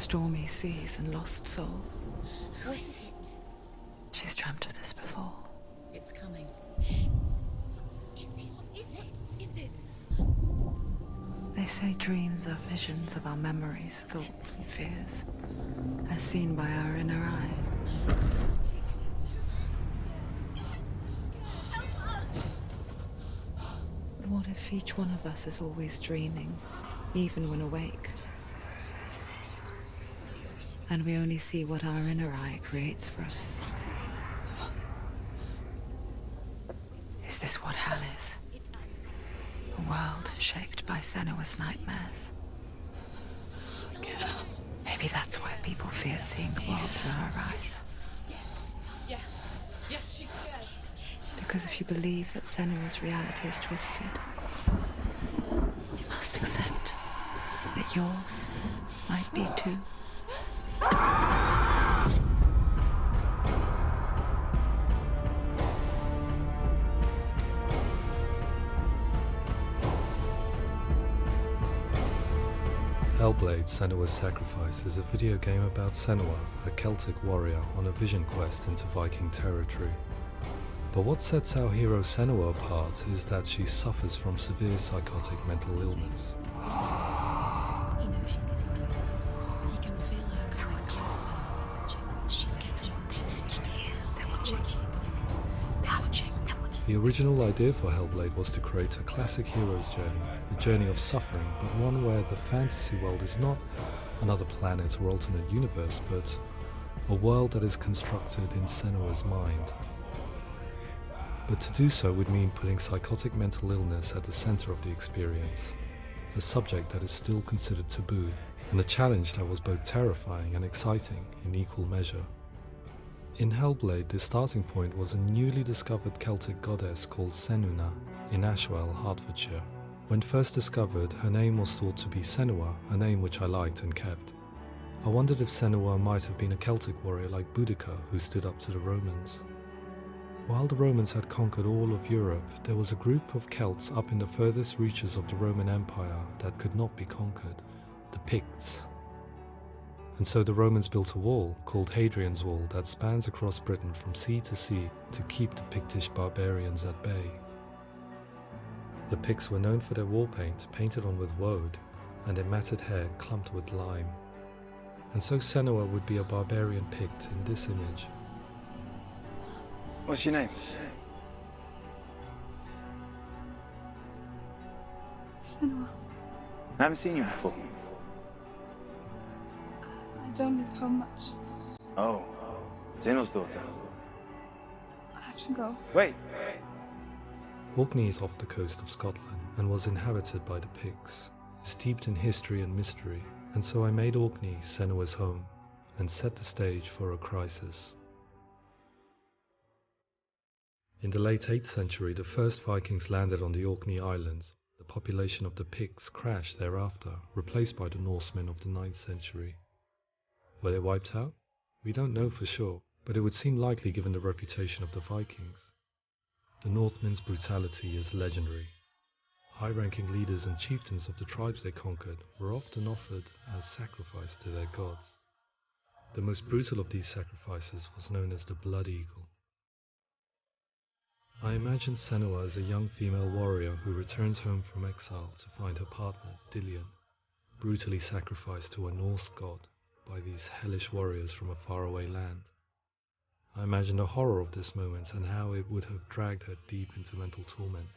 stormy seas and lost souls. How is it? She's dreamt of this before. It's coming. Is it? They say dreams are visions of our memories, thoughts and fears, as seen by our inner eye. But what if each one of us is always dreaming, even when awake? And we only see what our inner eye creates for us. Is this what hell is? A world shaped by Senua's nightmares. Maybe that's why people fear seeing the world through her eyes. Yes, she's scared. Because if you believe that Senua's reality is twisted, you must accept that yours might be too. Hellblade: Senua's Sacrifice is a video game about Senua, a Celtic warrior on a vision quest into Viking territory. But what sets our hero Senua apart is that she suffers from severe psychotic mental illness. He knows she's getting closer. He can feel her coming closer. She's getting closer. The original idea for Hellblade was to create a classic hero's journey, a journey of suffering, but one where the fantasy world is not another planet or alternate universe, but a world that is constructed in Senua's mind. But to do so would mean putting psychotic mental illness at the center of the experience, a subject that is still considered taboo, and a challenge that was both terrifying and exciting in equal measure. In Hellblade, the starting point was a newly discovered Celtic goddess called Senuna in Ashwell, Hertfordshire. When first discovered, her name was thought to be Senua, a name which I liked and kept. I wondered if Senua might have been a Celtic warrior like Boudica who stood up to the Romans. While the Romans had conquered all of Europe, there was a group of Celts up in the furthest reaches of the Roman Empire that could not be conquered, the Picts. And so the Romans built a wall, called Hadrian's Wall, that spans across Britain from sea to sea to keep the Pictish barbarians at bay. The Picts were known for their war paint, painted on with woad, and their matted hair clumped with lime. And so Senua would be a barbarian Pict in this image. What's your name? Senua. I haven't seen you before. I don't live home much. Oh, Zeno's daughter. I have to go. Wait. Orkney is off the coast of Scotland and was inhabited by the Picts, steeped in history and mystery, and so I made Orkney Senua's home and set the stage for a crisis. In the late 8th century, the first Vikings landed on the Orkney Islands. The population of the Picts crashed thereafter, replaced by the Norsemen of the 9th century. Were they wiped out? We don't know for sure, but it would seem likely given the reputation of the Vikings. The Northmen's brutality is legendary. High-ranking leaders and chieftains of the tribes they conquered were often offered as sacrifice to their gods. The most brutal of these sacrifices was known as the Blood Eagle. I imagine Senua as a young female warrior who returns home from exile to find her partner, Dillion, brutally sacrificed to a Norse god by these hellish warriors from a faraway land. I imagine the horror of this moment and how it would have dragged her deep into mental torment.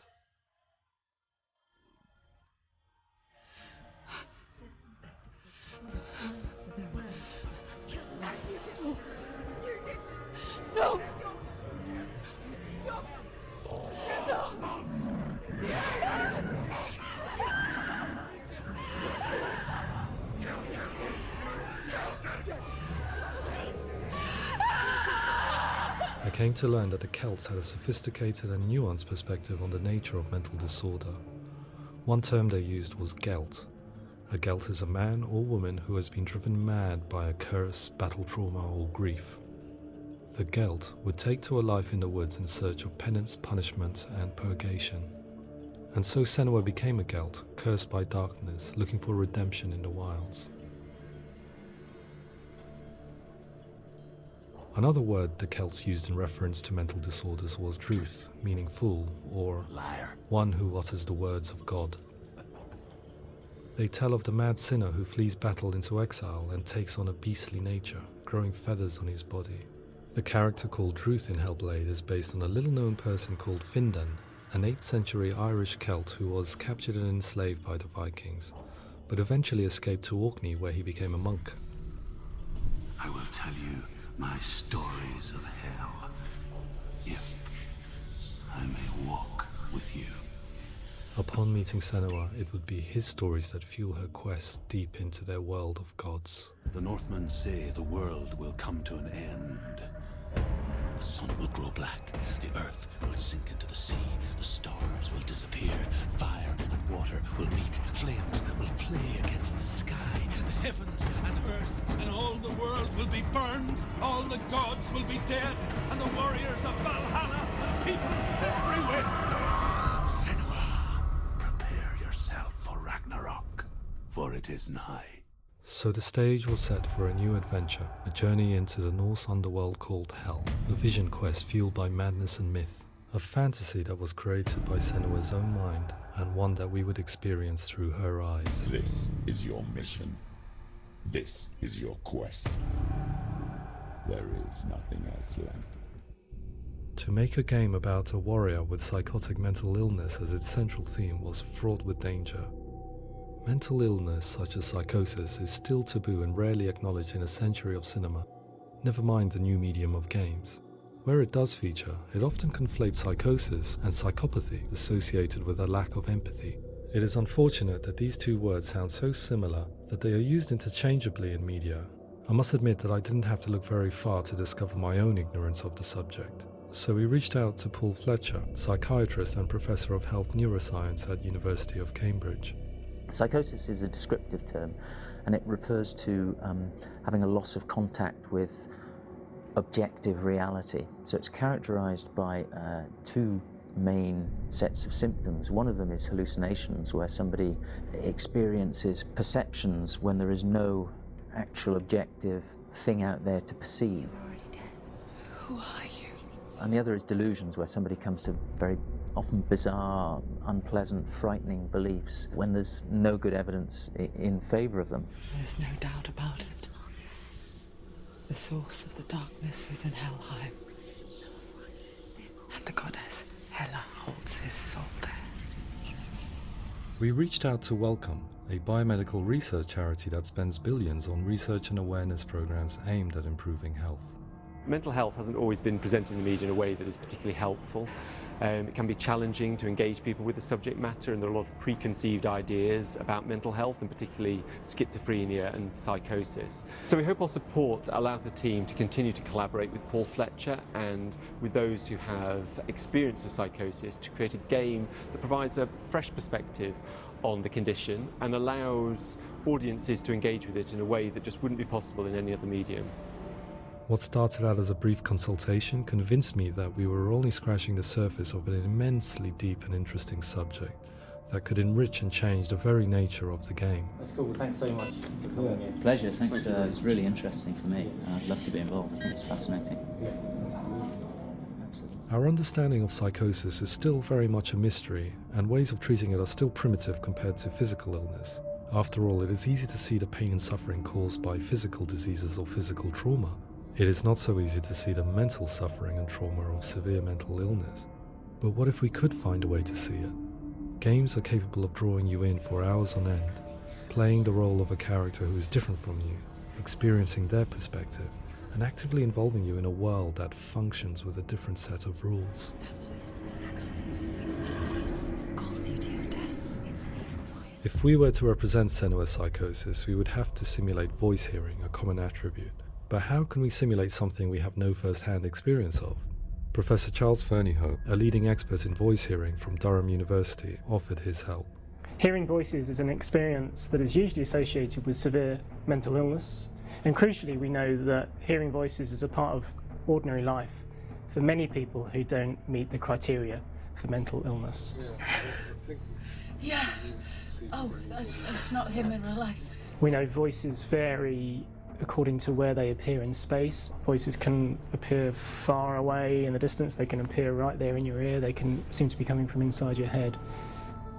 No! I came to learn that the Celts had a sophisticated and nuanced perspective on the nature of mental disorder. One term they used was Gelt. A Gelt is a man or woman who has been driven mad by a curse, battle trauma, or grief. The Gelt would take to a life in the woods in search of penance, punishment, and purgation. And so Senua became a Gelt, cursed by darkness, looking for redemption in the wilds. Another word the Celts used in reference to mental disorders was druth, meaning fool, or Liar. one who utters the words of God. They tell of the mad sinner who flees battle into exile and takes on a beastly nature, growing feathers on his body. The character called Druth in Hellblade is based on a little-known person called Findan, an 8th century Irish Celt who was captured and enslaved by the Vikings, but eventually escaped to Orkney where he became a monk. I will tell you my stories of hell, if I may walk with you. Upon meeting Senua, it would be his stories that fuel her quest deep into their world of gods. The Northmen say the world will come to an end. The sun will grow black, the earth will sink into the sea, the stars will disappear, fire and water will meet, flames will play against the sky, the heavens and earth and all the world will be burned, all the gods will be dead, and the warriors of Valhalla and people everywhere. Senua, prepare yourself for Ragnarok, for it is nigh. So the stage was set for a new adventure, a journey into the Norse underworld called Hell, a vision quest fueled by madness and myth, a fantasy that was created by Senua's own mind, and one that we would experience through her eyes. This is your mission. This is your quest. There is nothing else left. To make a game about a warrior with psychotic mental illness as its central theme was fraught with danger. Mental illness, such as psychosis, is still taboo and rarely acknowledged in a century of cinema, never mind the new medium of games. Where it does feature, it often conflates psychosis and psychopathy associated with a lack of empathy. It is unfortunate that these two words sound so similar that they are used interchangeably in media. I must admit that I didn't have to look very far to discover my own ignorance of the subject. So we reached out to Paul Fletcher, psychiatrist and professor of health neuroscience at University of Cambridge. Psychosis is a descriptive term, and it refers to having a loss of contact with objective reality. So it's characterized by two main sets of symptoms. One of them is hallucinations, where somebody experiences perceptions when there is no actual objective thing out there to perceive. You're already dead. Who are you? And the other is delusions, where somebody comes to very often bizarre, unpleasant, frightening beliefs when there's no good evidence in favor of them. There's no doubt about it. The source of the darkness is in Helheim. And the goddess Hela holds his soul there. We reached out to Welcome, a biomedical research charity that spends billions on research and awareness programs aimed at improving health. Mental health hasn't always been presented in the media in a way that is particularly helpful. It can be challenging to engage people with the subject matter, and there are a lot of preconceived ideas about mental health, and particularly schizophrenia and psychosis. So we hope our support allows the team to continue to collaborate with Paul Fletcher and with those who have experience of psychosis to create a game that provides a fresh perspective on the condition and allows audiences to engage with it in a way that just wouldn't be possible in any other medium. What started out as a brief consultation convinced me that we were only scratching the surface of an immensely deep and interesting subject that could enrich and change the very nature of the game. That's cool. Thanks so much for coming in. Pleasure, thanks. It's really interesting for me. I'd love to be involved. I think it's fascinating. Absolutely. Our understanding of psychosis is still very much a mystery, and ways of treating it are still primitive compared to physical illness. After all, it is easy to see the pain and suffering caused by physical diseases or physical trauma. It is not so easy to see the mental suffering and trauma of severe mental illness. But what if we could find a way to see it? Games are capable of drawing you in for hours on end, playing the role of a character who is different from you, experiencing their perspective, and actively involving you in a world that functions with a different set of rules. That voice is not a common voice. That voice calls you to your death. It's an evil voice. If we were to represent Senua's psychosis, we would have to simulate voice hearing, a common attribute. But how can we simulate something we have no first-hand experience of? Professor Charles Fernyhough, a leading expert in voice hearing from Durham University, offered his help. Hearing voices is an experience that is usually associated with severe mental illness, and crucially we know that hearing voices is a part of ordinary life for many people who don't meet the criteria for mental illness. Yeah. Oh, that's not him in real life. We know voices vary according to where they appear in space. Voices can appear far away in the distance, they can appear right there in your ear, they can seem to be coming from inside your head.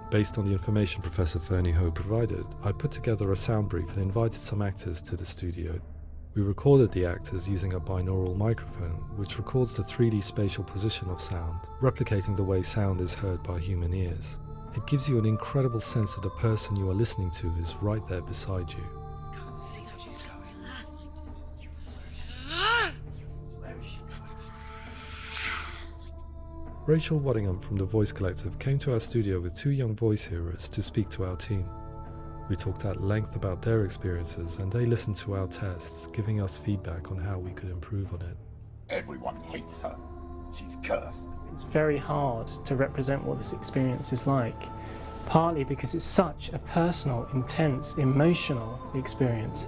Based on the information Professor Fernie Ho provided, I put together a sound brief and invited some actors to the studio. We recorded the actors using a binaural microphone, which records the 3D spatial position of sound, replicating the way sound is heard by human ears. It gives you an incredible sense that the person you are listening to is right there beside you. Can't see how she's going. Rachel Waddingham from the Voice Collective came to our studio with 2 young voice hearers to speak to our team. We talked at length about their experiences and they listened to our tests, giving us feedback on how we could improve on it. Everyone hates her. She's cursed. It's very hard to represent what this experience is like, partly because it's such a personal, intense, emotional experience.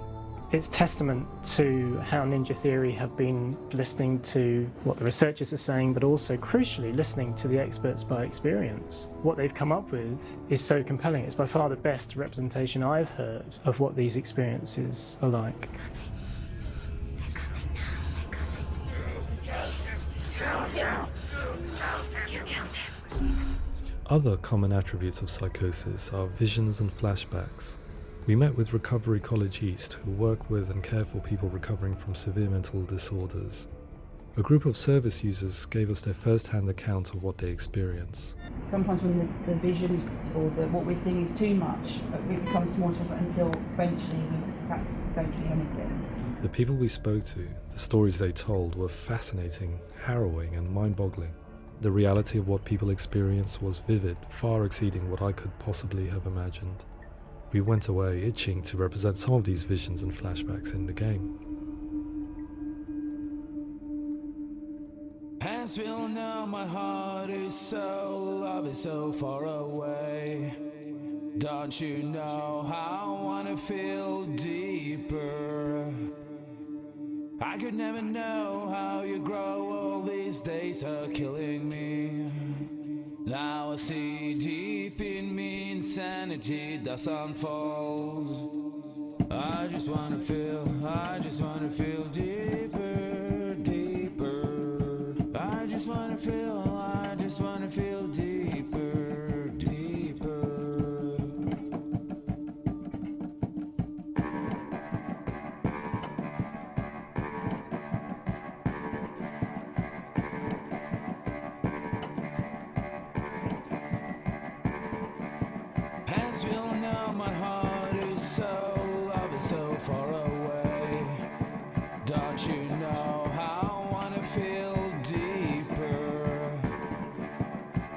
It's testament to how Ninja Theory have been listening to what the researchers are saying, but also, crucially, listening to the experts by experience. What they've come up with is so compelling. It's by far the best representation I've heard of what these experiences are like. Other common attributes of psychosis are visions and flashbacks. We met with Recovery College East, who work with and care for people recovering from severe mental disorders. A group of service users gave us their first-hand account of what they experience. Sometimes when the visions or what we're seeing is too much, it becomes more difficult until eventually we perhaps don't see anything. The people we spoke to, the stories they told, were fascinating, harrowing and mind-boggling. The reality of what people experienced was vivid, far exceeding what I could possibly have imagined. We went away itching to represent some of these visions and flashbacks in the game. As we all know, my heart is so, love is so far away. Don't you know how I wanna feel deeper? I could never know how you grow, all these days are killing me. Now I see deep in me insanity does unfold. I just wanna feel deeper, deeper. I just wanna feel deeper, deeper. As we all know, my heart is so, love is so far away. Don't you know how I wanna feel deeper?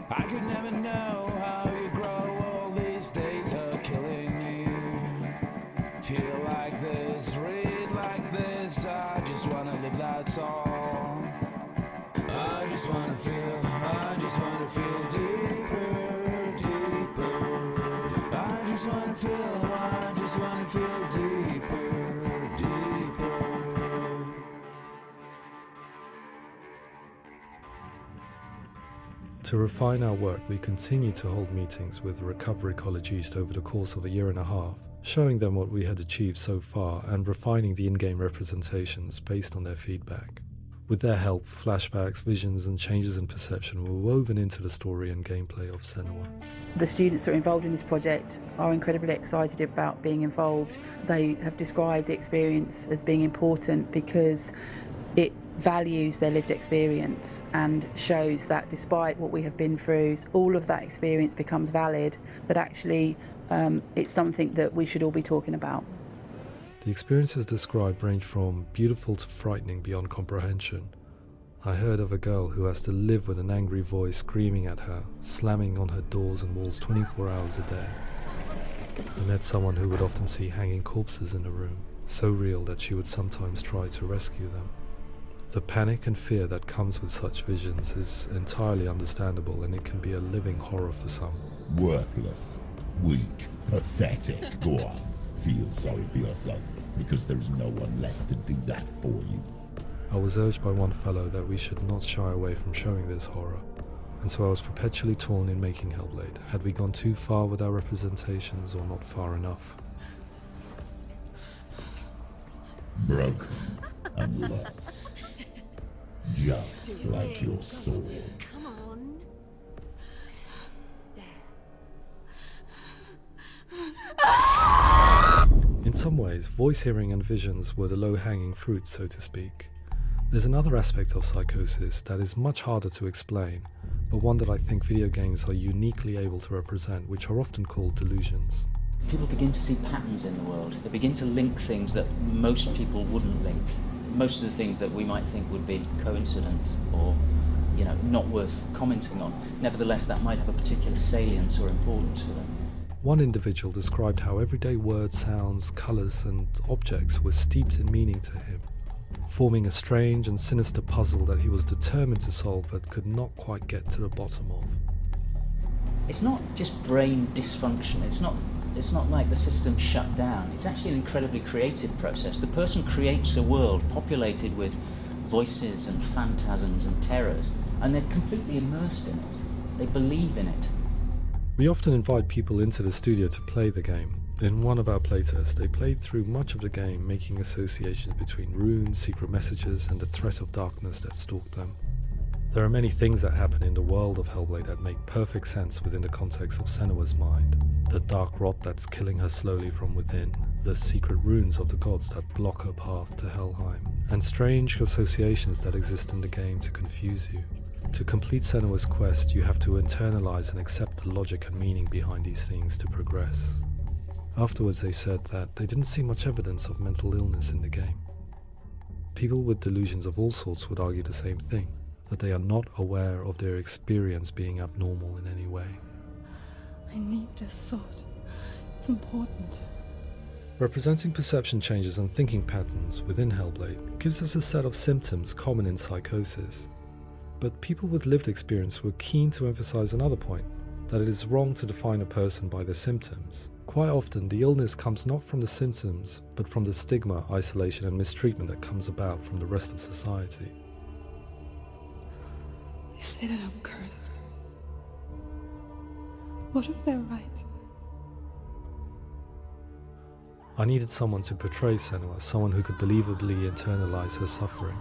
I could never know how you grow, all these days are killing me. Feel like this, read like this, I just wanna live, that's all. I just wanna feel deeper, deeper. I just wanna feel deeper, deeper. To refine our work, we continue to hold meetings with Recovery College East over the course of a year and a half, showing them what we had achieved so far and refining the in-game representations based on their feedback. With their help, flashbacks, visions and changes in perception were woven into the story and gameplay of Senua. The students that are involved in this project are incredibly excited about being involved. They have described the experience as being important because it values their lived experience and shows that despite what we have been through, all of that experience becomes valid, that actually it's something that we should all be talking about. The experiences described range from beautiful to frightening beyond comprehension. I heard of a girl who has to live with an angry voice screaming at her, slamming on her doors and walls 24 hours a day. I met someone who would often see hanging corpses in a room, so real that she would sometimes try to rescue them. The panic and fear that comes with such visions is entirely understandable, and it can be a living horror for some. Worthless, weak, pathetic. Go on, feel sorry for yourself, because there is no one left to do that for you. I was urged by one fellow that we should not shy away from showing this horror, and so I was perpetually torn in making Hellblade. Had we gone too far with our representations or not far enough? broken and lost. Just like your soul. Come on. In some ways, voice hearing and visions were the low-hanging fruit, so to speak. There's another aspect of psychosis that is much harder to explain, but one that I think video games are uniquely able to represent, which are often called delusions. People begin to see patterns in the world. They begin to link things that most people wouldn't link. Most of the things that we might think would be coincidence or, not worth commenting on. Nevertheless, that might have a particular salience or importance for them. One individual described how everyday words, sounds, colours and objects were steeped in meaning to him, forming a strange and sinister puzzle that he was determined to solve but could not quite get to the bottom of. It's not just brain dysfunction. It's not like the system shut down. It's actually an incredibly creative process. The person creates a world populated with voices and phantasms and terrors, and they're completely immersed in it. They believe in it. We often invite people into the studio to play the game. In one of our playtests, they played through much of the game, making associations between runes, secret messages, and the threat of darkness that stalked them. There are many things that happen in the world of Hellblade that make perfect sense within the context of Senua's mind. The dark rot that's killing her slowly from within, the secret runes of the gods that block her path to Helheim, and strange associations that exist in the game to confuse you. To complete Senua's quest, you have to internalize and accept the logic and meaning behind these things to progress. Afterwards, they said that they didn't see much evidence of mental illness in the game. People with delusions of all sorts would argue the same thing, that they are not aware of their experience being abnormal in any way. I need this sword. It's important. Representing perception changes and thinking patterns within Hellblade gives us a set of symptoms common in psychosis. But people with lived experience were keen to emphasize another point, that it is wrong to define a person by their symptoms. Quite often, the illness comes not from the symptoms, but from the stigma, isolation and mistreatment that comes about from the rest of society. They say that I'm cursed. What if they're right? I needed someone to portray Senua, someone who could believably internalize her suffering.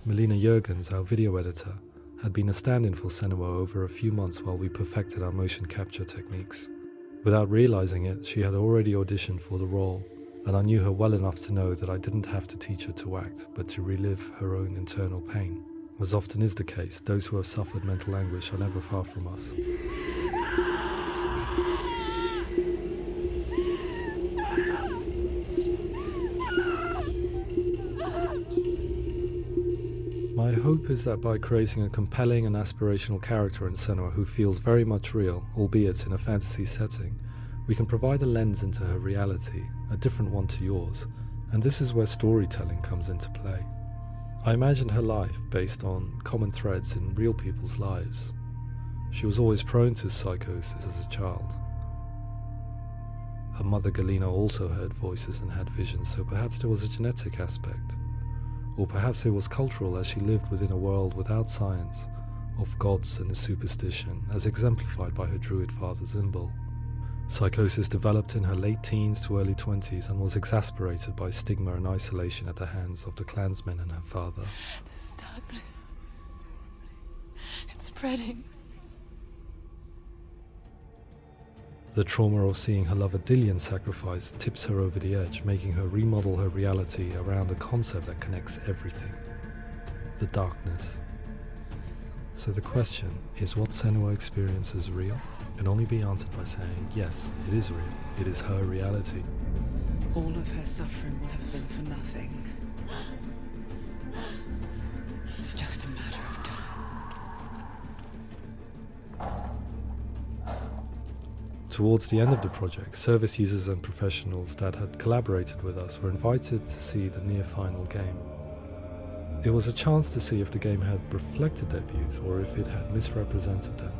Melina Jurgens, our video editor, had been a stand-in for Senua over a few months while we perfected our motion capture techniques. Without realizing it, she had already auditioned for the role, and I knew her well enough to know that I didn't have to teach her to act, but to relive her own internal pain. As often is the case, those who have suffered mental anguish are never far from us. My hope is that by creating a compelling and aspirational character in Senua who feels very much real, albeit in a fantasy setting, we can provide a lens into her reality, a different one to yours, and this is where storytelling comes into play. I imagined her life based on common threads in real people's lives. She was always prone to psychosis as a child. Her mother Galina also heard voices and had visions, so perhaps there was a genetic aspect. Or perhaps it was cultural, as she lived within a world without science, of gods and a superstition, as exemplified by her druid father Zimbal. Psychosis developed in her late teens to early 20s and was exacerbated by stigma and isolation at the hands of the clansmen and her father. This darkness. It's spreading. The trauma of seeing her lover Dillian sacrificed tips her over the edge, making her remodel her reality around a concept that connects everything: the darkness. So the question, is what Senua experiences real? Can only be answered by saying, yes, it is real. It is her reality. All of her suffering will have been for nothing. It's just a matter of time. Towards the end of the project, service users and professionals that had collaborated with us were invited to see the near-final game. It was a chance to see if the game had reflected their views or if it had misrepresented them.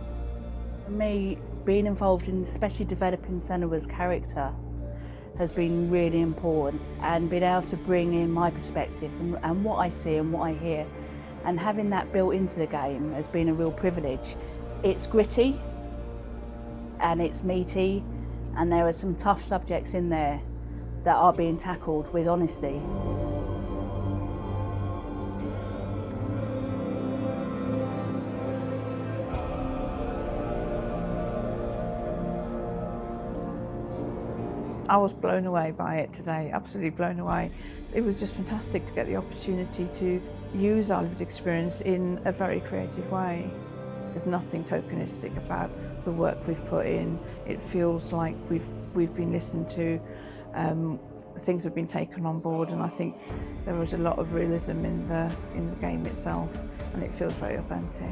For me, being involved in especially developing Senua's character has been really important, and being able to bring in my perspective and what I see and what I hear and having that built into the game has been a real privilege. It's gritty and it's meaty, and there are some tough subjects in there that are being tackled with honesty. I was blown away by it today, absolutely blown away. It was just fantastic to get the opportunity to use our lived experience in a very creative way. There's nothing tokenistic about the work we've put in. It feels like we've been listened to, things have been taken on board, and I think there was a lot of realism in the game itself, and it feels very authentic.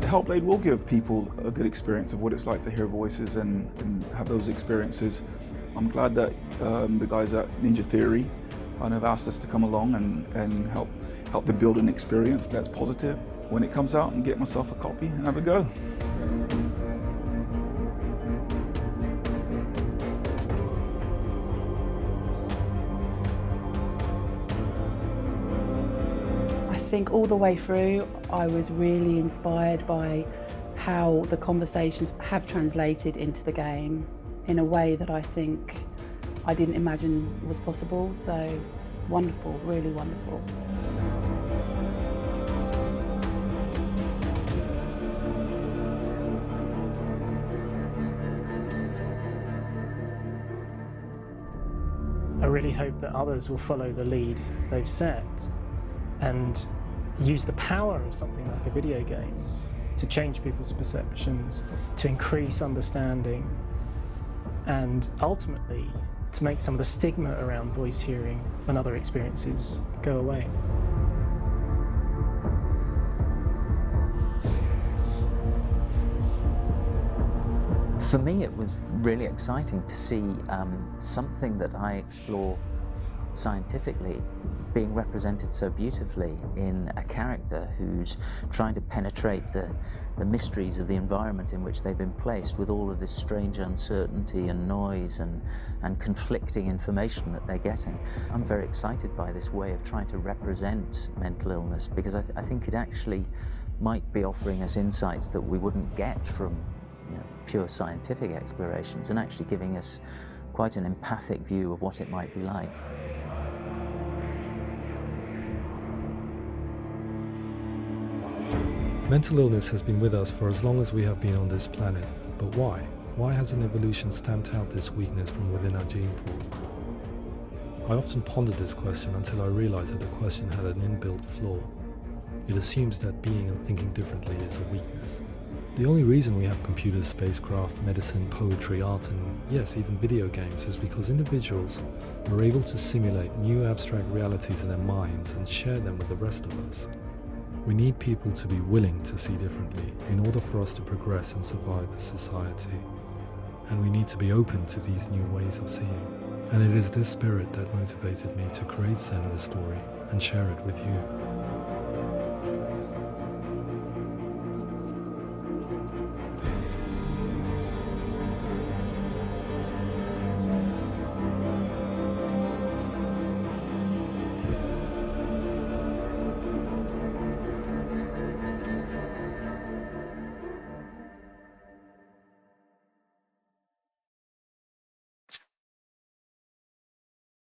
Hellblade will give people a good experience of what it's like to hear voices and have those experiences. I'm glad that the guys at Ninja Theory kind of asked us to come along and help them build an experience that's positive when it comes out, and get myself a copy and have a go. I think all the way through I was really inspired by how the conversations have translated into the game in a way that I think I didn't imagine was possible. So wonderful, really wonderful. I really hope that others will follow the lead they've set and use the power of something like a video game to change people's perceptions, to increase understanding, and ultimately to make some of the stigma around voice hearing and other experiences go away. For me, it was really exciting to see something that I explore scientifically being represented so beautifully in a character who's trying to penetrate the mysteries of the environment in which they've been placed, with all of this strange uncertainty and noise and conflicting information that they're getting. I'm very excited by this way of trying to represent mental illness, because I think it actually might be offering us insights that we wouldn't get from pure scientific explorations, and actually giving us quite an empathic view of what it might be like. Mental illness has been with us for as long as we have been on this planet, but why? Why hasn't evolution stamped out this weakness from within our gene pool? I often pondered this question until I realized that the question had an inbuilt flaw. It assumes that being and thinking differently is a weakness. The only reason we have computers, spacecraft, medicine, poetry, art, and yes, even video games is because individuals are able to simulate new abstract realities in their minds and share them with the rest of us. We need people to be willing to see differently in order for us to progress and survive as society. And we need to be open to these new ways of seeing. And it is this spirit that motivated me to create Senua's story and share it with you.